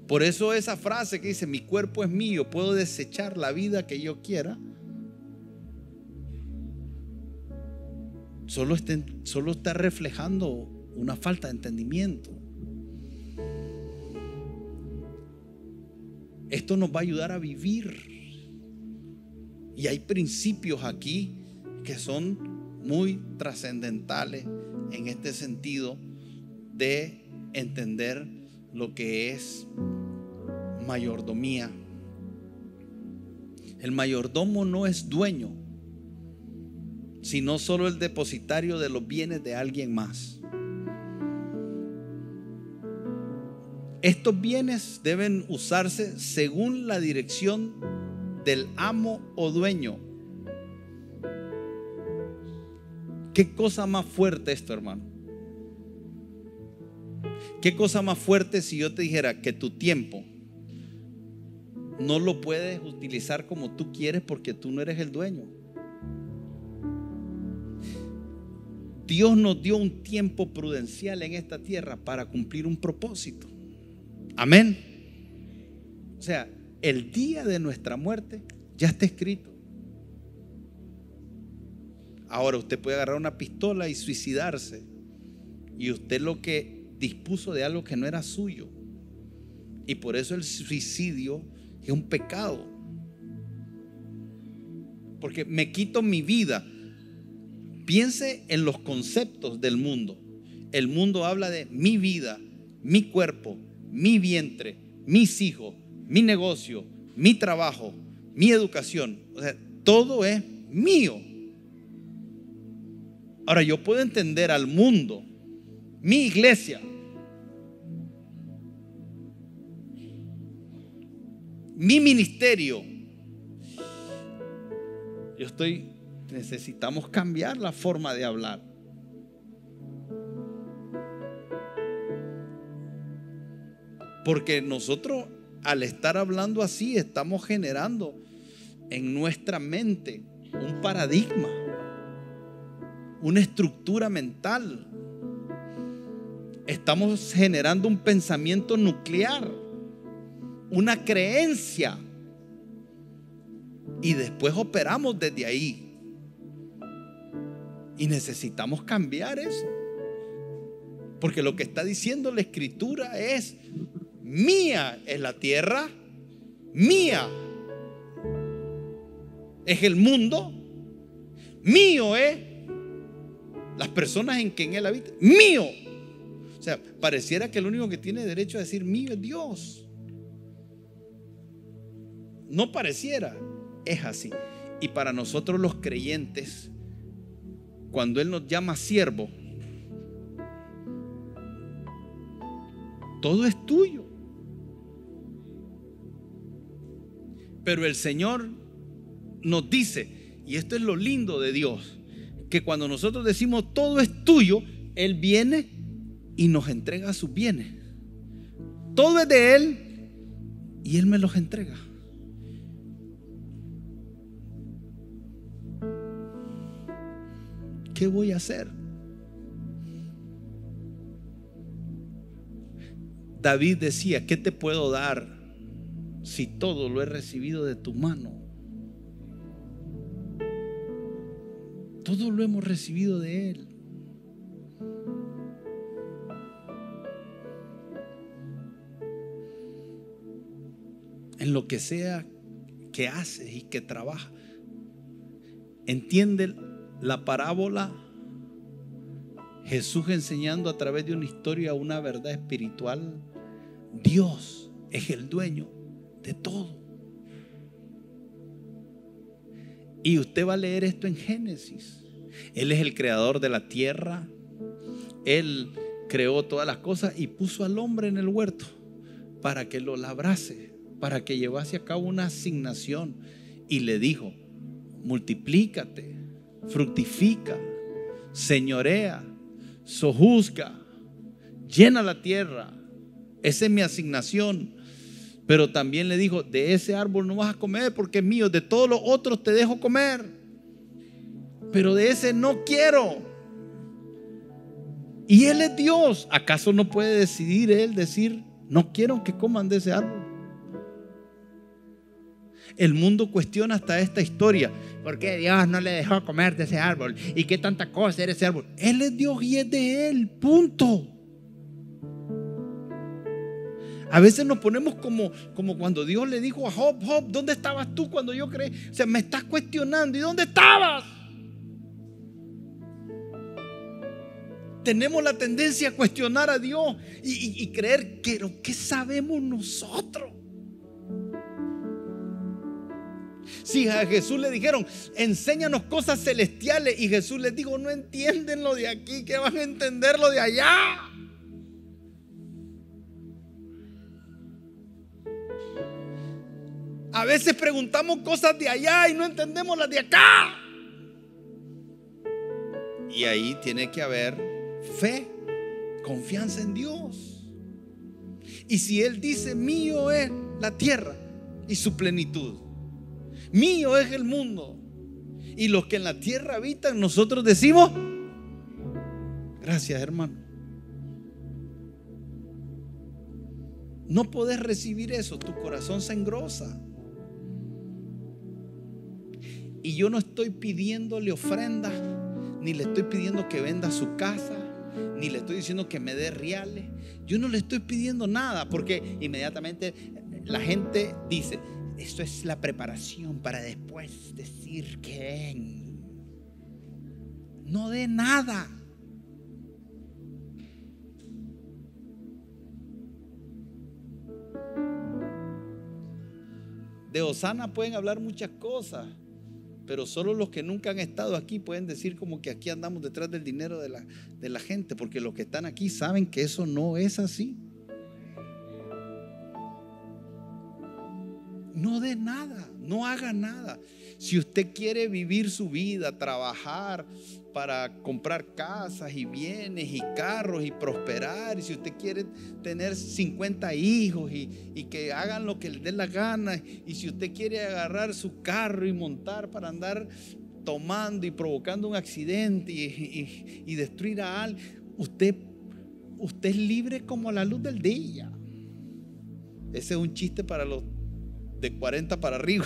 Por eso esa frase que dice: mi cuerpo es mío, puedo desechar la vida que yo quiera, solo está reflejando una falta de entendimiento. Esto nos va a ayudar a vivir. Y hay principios aquí que son muy trascendentales en este sentido de entender lo que es mayordomía. El mayordomo no es dueño, sino solo el depositario de los bienes de alguien más. Estos bienes deben usarse según la dirección del amo o dueño. ¿Qué cosa más fuerte esto, hermano? ¿Qué cosa más fuerte si yo te dijera que tu tiempo no lo puedes utilizar como tú quieres porque tú no eres el dueño? Dios nos dio un tiempo prudencial en esta tierra para cumplir un propósito. Amén. O sea, el día de nuestra muerte ya está escrito. Ahora usted puede agarrar una pistola y suicidarse, y usted lo que dispuso de algo que no era suyo, y por eso el suicidio es un pecado, porque me quito mi vida. piense en los conceptos del mundo. El mundo habla de mi vida, mi cuerpo, mi vientre, mis hijos, mi negocio, mi trabajo, mi educación. O sea, todo es mío. Ahora, yo puedo entender al mundo, mi iglesia, mi ministerio. Necesitamos cambiar la forma de hablar. Porque nosotros, al estar hablando así, estamos generando en nuestra mente un paradigma, una estructura mental. Estamos generando un pensamiento nuclear, una creencia, y después operamos desde ahí. Y necesitamos cambiar eso, porque lo que está diciendo la Escritura es: mía es la tierra, mía es el mundo, mío es las personas en que en él habita, mío. O sea, pareciera que el único que tiene derecho a decir mío es Dios. No pareciera, es así. Y para nosotros los creyentes, cuando Él nos llama siervo, todo es tuyo. Pero el Señor nos dice, y esto es lo lindo de Dios, que cuando nosotros decimos todo es tuyo, Él viene y nos entrega sus bienes. Todo es de Él y Él me los entrega. ¿Qué voy a hacer? David decía: ¿qué te puedo dar si todo lo he recibido de tu mano? Todo lo hemos recibido de Él. En lo que sea que haces y que trabajas, entiende la parábola. Jesús enseñando a través de una historia una verdad espiritual. Dios es el dueño de todo. Y usted va a leer esto en Génesis. Él es el creador de la tierra. Él creó todas las cosas y puso al hombre en el huerto para que lo labrase, para que llevase a cabo una asignación. Y le dijo: multiplícate, fructifica, señorea, sojuzga, llena la tierra. Esa es mi asignación. Pero también le dijo: de ese árbol no vas a comer porque es mío, de todos los otros te dejo comer, pero de ese no quiero. Y Él es Dios. ¿Acaso no puede decidir Él decir: no quiero que coman de ese árbol? El mundo cuestiona hasta esta historia: ¿por qué Dios no le dejó comer de ese árbol? ¿Y qué tanta cosa era ese árbol? Él es Dios y es de Él, punto. A veces nos ponemos como cuando Dios le dijo a Job: Job, ¿dónde estabas tú cuando yo creé? O sea, me estás cuestionando. ¿Y dónde estabas? Tenemos la tendencia a cuestionar a Dios y creer que ¿qué sabemos nosotros? Si a Jesús le dijeron: enséñanos cosas celestiales, y Jesús les dijo: no entienden lo de aquí, ¿qué van a entender lo de allá? A veces preguntamos cosas de allá y no entendemos las de acá. Y ahí tiene que haber fe, confianza en Dios. Y si Él dice: mío es la tierra y su plenitud, mío es el mundo y los que en la tierra habitan, nosotros decimos: gracias, hermano. No podés recibir eso, tu corazón se engrosa. Y yo no estoy pidiéndole ofrendas, ni le estoy pidiendo que venda su casa, ni le estoy diciendo que me dé reales. Yo no le estoy pidiendo nada, porque inmediatamente la gente dice: esto es la preparación para después decir que no dé nada. De Osana pueden hablar muchas cosas, pero solo los que nunca han estado aquí pueden decir como que aquí andamos detrás del dinero de la gente, porque los que están aquí saben que eso no es así. No dé nada, no haga nada. Si usted quiere vivir su vida, trabajar para comprar casas y bienes y carros y prosperar, y si usted quiere tener 50 hijos y que hagan lo que les dé la gana, y si usted quiere agarrar su carro y montar para andar tomando y provocando un accidente y destruir a alguien, usted es libre como la luz del día. Ese es un chiste para los de 40 para arriba.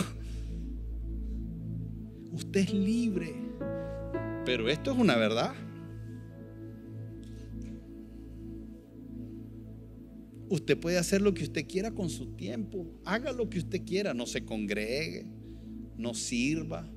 Usted es libre. Pero esto es una verdad. Usted puede hacer lo que usted quiera con su tiempo. Haga lo que usted quiera. No se congregue, no sirva,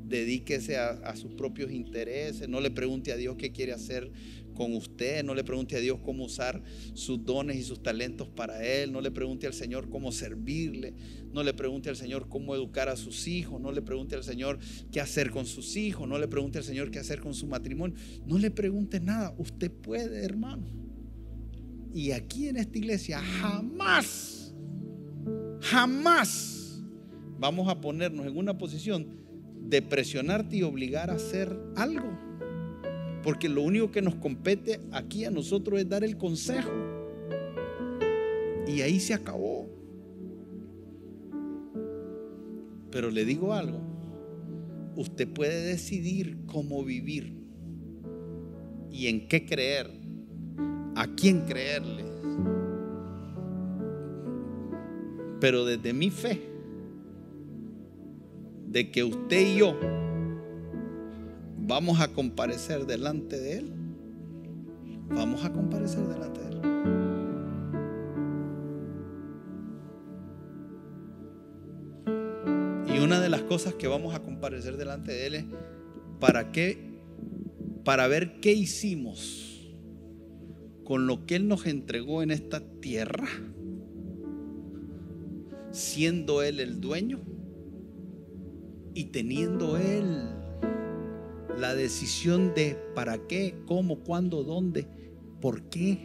dedíquese a sus propios intereses. No le pregunte a Dios qué quiere hacer con usted. No le pregunte a Dios cómo usar sus dones y sus talentos para Él. No le pregunte al Señor cómo servirle. No le pregunte al Señor cómo educar a sus hijos. No le pregunte al Señor qué hacer con sus hijos. No le pregunte al Señor qué hacer con su matrimonio. No le pregunte nada. Usted puede, hermano. Y aquí en esta iglesia jamás vamos a ponernos en una posición de presionarte y obligar a hacer algo, porque lo único que nos compete aquí a nosotros es dar el consejo, y ahí se acabó. Pero le digo algo: usted puede decidir cómo vivir y en qué creer, a quién creerle. Pero desde mi fe de que usted y yo vamos a comparecer delante de Él, vamos a comparecer delante de Él. Y una de las cosas que vamos a comparecer delante de Él es para ver qué hicimos con lo que Él nos entregó en esta tierra, siendo Él el dueño y teniendo Él la decisión de para qué, cómo, cuándo, dónde, por qué.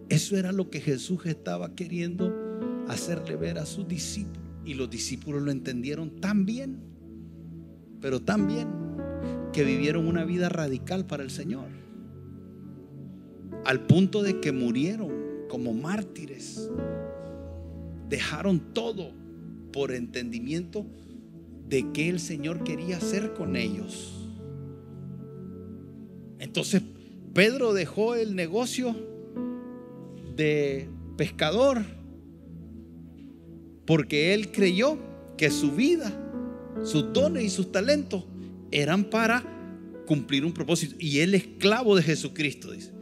Eso era lo que Jesús estaba queriendo hacerle ver a sus discípulos, y los discípulos lo entendieron tan bien, pero tan bien, que vivieron una vida radical para el Señor, al punto de que murieron como mártires. Dejaron todo por entendimiento de qué el Señor quería hacer con ellos. Entonces Pedro dejó el negocio de pescador porque él creyó que su vida, sus dones y sus talentos eran para cumplir un propósito, y él esclavo de Jesucristo, dice.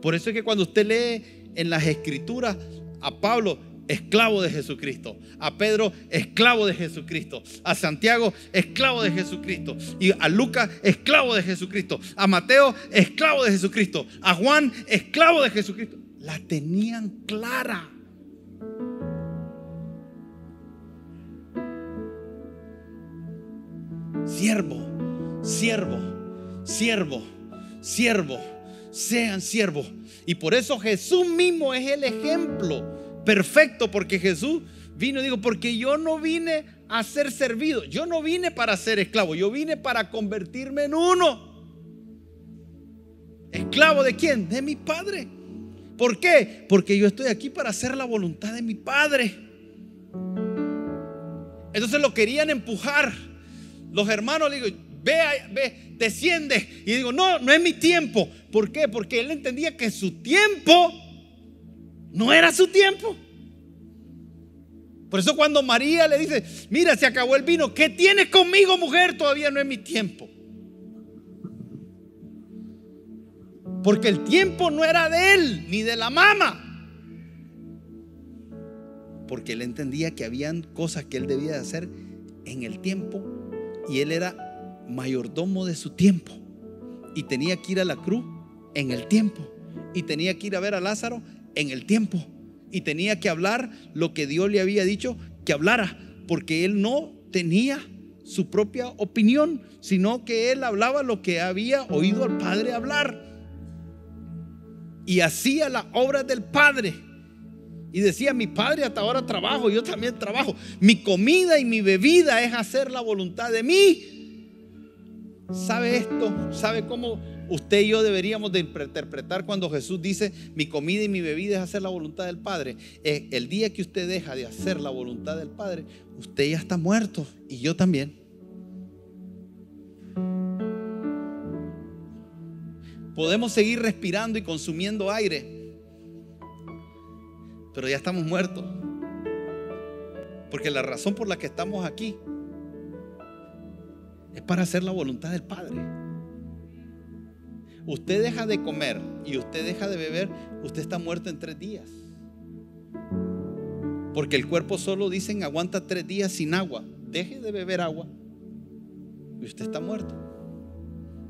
Por eso es que cuando usted lee en las Escrituras a Pablo, esclavo de Jesucristo, a Pedro, esclavo de Jesucristo, a Santiago, esclavo de Jesucristo, y a Lucas, esclavo de Jesucristo, a Mateo, esclavo de Jesucristo, a Juan, esclavo de Jesucristo. La tenían clara. Siervo, siervo, siervo, siervo, sean siervos. Y por eso Jesús mismo es el ejemplo perfecto, porque Jesús vino y dijo: porque yo no vine a ser servido, yo no vine para ser esclavo, yo vine para convertirme en uno. ¿Esclavo de quién? De mi Padre. ¿Por qué? Porque yo estoy aquí para hacer la voluntad de mi Padre. Entonces lo querían empujar los hermanos. Le digo: ve, desciende. Y digo: no es mi tiempo. ¿Por qué? Porque él entendía que su tiempo no era su tiempo. Por eso cuando María le dice: mira, se acabó el vino, ¿qué tienes conmigo, mujer? Todavía no es mi tiempo. Porque el tiempo no era de él ni de la mamá. Porque él entendía que habían cosas que él debía de hacer en el tiempo Y él era mayordomo de su tiempo. Y tenía que ir a la cruz en el tiempo. Y tenía que ir a ver a Lázaro en el tiempo. Y tenía que hablar lo que Dios le había dicho que hablara. Porque él no tenía su propia opinión, sino que él hablaba lo que había oído al Padre hablar. Y hacía las obras del Padre. Y decía: mi Padre hasta ahora trabajo, yo también trabajo. Mi comida y mi bebida es hacer la voluntad de mí. ¿Sabe esto? ¿Sabe cómo usted y yo deberíamos de interpretar cuando Jesús dice: mi comida y mi bebida es hacer la voluntad del Padre? El día que usted deja de hacer la voluntad del Padre, usted ya está muerto, y yo también. Podemos seguir respirando y consumiendo aire, pero ya estamos muertos. Porque la razón por la que estamos aquí es para hacer la voluntad del Padre. Usted deja de comer y usted deja de beber, usted está muerto en 3 días. Porque el cuerpo solo, dicen, aguanta 3 días sin agua. Deje de beber agua y usted está muerto.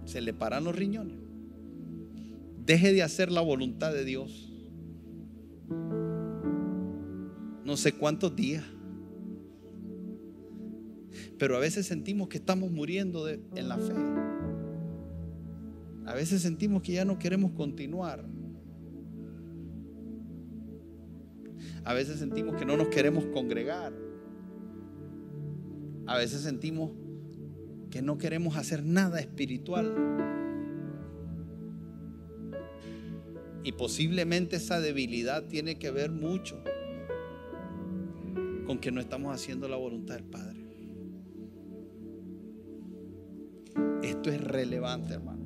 Se le paran los riñones. Deje de hacer la voluntad de Dios. No sé cuántos días, pero a veces sentimos que estamos muriendo en la fe. A veces sentimos que ya no queremos continuar. A veces sentimos que no nos queremos congregar. A veces sentimos que no queremos hacer nada espiritual. Y posiblemente esa debilidad tiene que ver mucho con que no estamos haciendo la voluntad del Padre. Esto es relevante, hermano.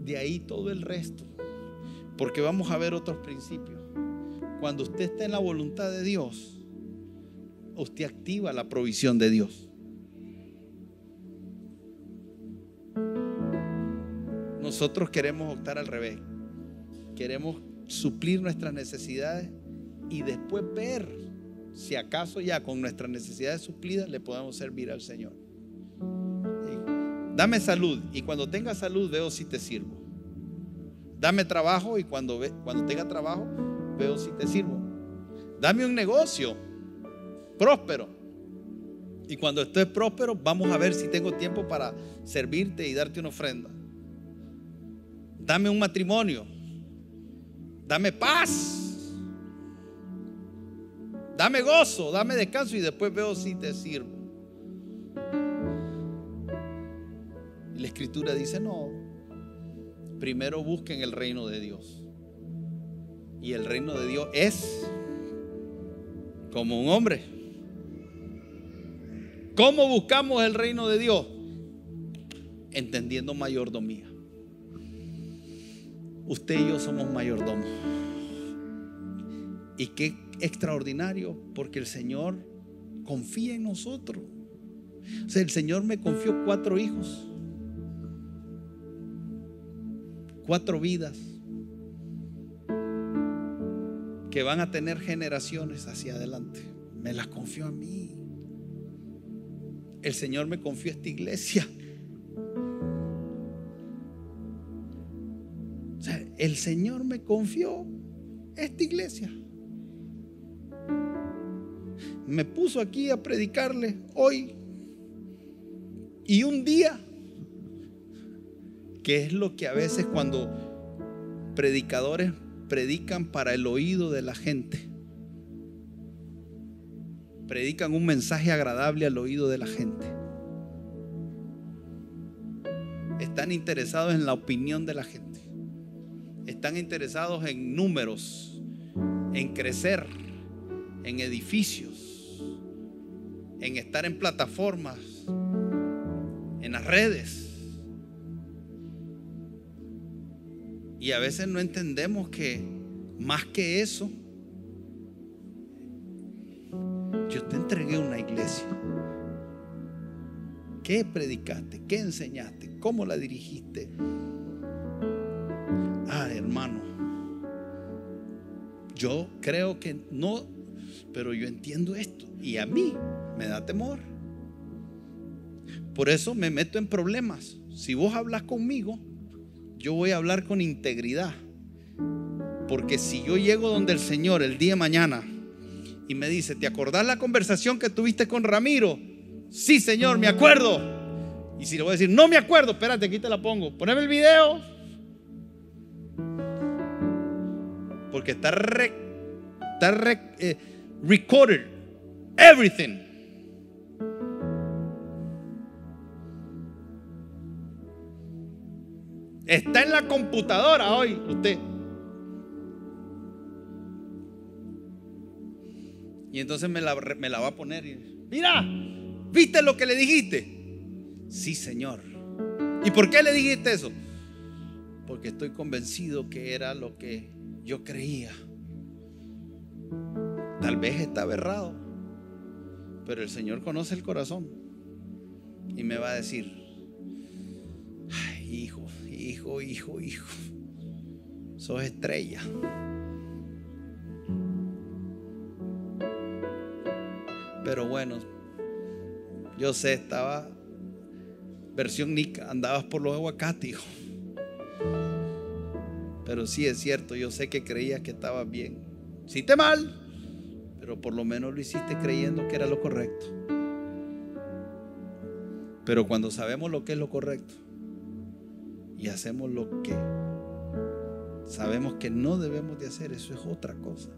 De ahí todo el resto, porque vamos a ver otros principios. Cuando usted está en la voluntad de Dios, usted activa la provisión de Dios. Nosotros queremos optar al revés. Queremos suplir nuestras necesidades y después ver si acaso ya con nuestras necesidades suplidas le podemos servir al Señor. Dame salud, y cuando tenga salud veo si te sirvo. Dame trabajo, y cuando tenga trabajo veo si te sirvo. Dame un negocio próspero, y cuando estés próspero vamos a ver si tengo tiempo para servirte y darte una ofrenda. Dame un matrimonio. Dame paz. Dame gozo, dame descanso, y después veo si te sirvo. Y la Escritura dice: no, primero busquen el reino de Dios. Y el reino de Dios es como un hombre. ¿Cómo buscamos el reino de Dios? Entendiendo mayordomía. Usted y yo somos mayordomos. Y qué extraordinario, porque el Señor confía en nosotros. O sea, el Señor me confió 4 hijos, 4 vidas que van a tener generaciones hacia adelante. Me las confió a mí. El Señor me confió esta iglesia. O sea, el Señor me confió esta iglesia. Me puso aquí a predicarle hoy. Y un día, que es lo que a veces cuando predicadores predican para el oído de la gente, predican un mensaje agradable al oído de la gente, están interesados en la opinión de la gente, están interesados en números, en crecer, en edificios, en estar en plataformas, en las redes. Y a veces no entendemos que más que eso, yo te entregué una iglesia. ¿Qué predicaste? ¿Qué enseñaste? ¿Cómo la dirigiste? Hermano, yo creo que no, pero yo entiendo esto y a mí me da temor. Por eso me meto en problemas. Si vos hablas conmigo, yo voy a hablar con integridad. Porque si yo llego donde el Señor el día de mañana y me dice: ¿te acordás la conversación que tuviste con Ramiro? Sí, Señor, me acuerdo. Y si le voy a decir: no me acuerdo, espérate, aquí te la pongo, poneme el video. Porque está recorded everything. Está en la computadora hoy usted. Y entonces me la va a poner y, mira, ¿viste lo que le dijiste? Sí, Señor. ¿Y por qué le dijiste eso? Porque estoy convencido que era lo que yo creía. Tal vez estaba errado, pero el Señor conoce el corazón y me va a decir: ay, hijo, sos estrella. Pero bueno, yo sé, estaba versión Nica, andabas por los aguacates, hijo. Pero sí es cierto, yo sé que creías que estabas bien. Hiciste mal, pero por lo menos lo hiciste creyendo que era lo correcto. Pero cuando sabemos lo que es lo correcto y hacemos lo que sabemos que no debemos de hacer, eso es otra cosa.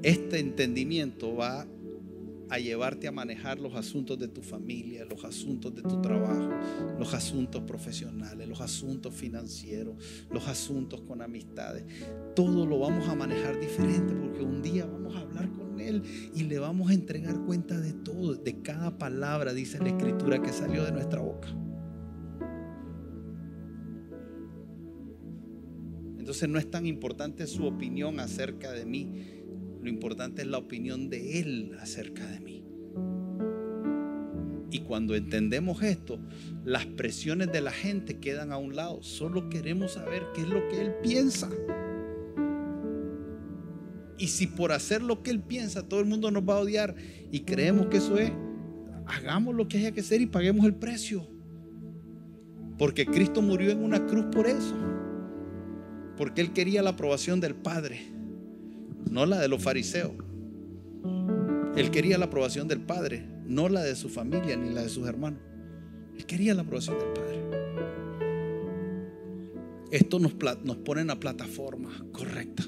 Este entendimiento va a llevarte a manejar los asuntos de tu familia, los asuntos de tu trabajo, los asuntos profesionales, los asuntos financieros, los asuntos con amistades. Todo lo vamos a manejar diferente, porque un día vamos a hablar con Él y le vamos a entregar cuenta de todo, de cada palabra, dice la Escritura, que salió de nuestra boca. Entonces no es tan importante su opinión acerca de mí. Lo importante es la opinión de Él acerca de mí. Y cuando entendemos esto, las presiones de la gente quedan a un lado. Solo queremos saber qué es lo que Él piensa. Y si por hacer lo que Él piensa todo el mundo nos va a odiar y creemos que eso es, hagamos lo que haya que hacer y paguemos el precio. Porque Cristo murió en una cruz por eso. Porque Él quería la aprobación del Padre, no la de los fariseos. Él quería la aprobación del Padre, no la de su familia ni la de sus hermanos. Él quería la aprobación del Padre. Esto nos pone en la plataforma correcta.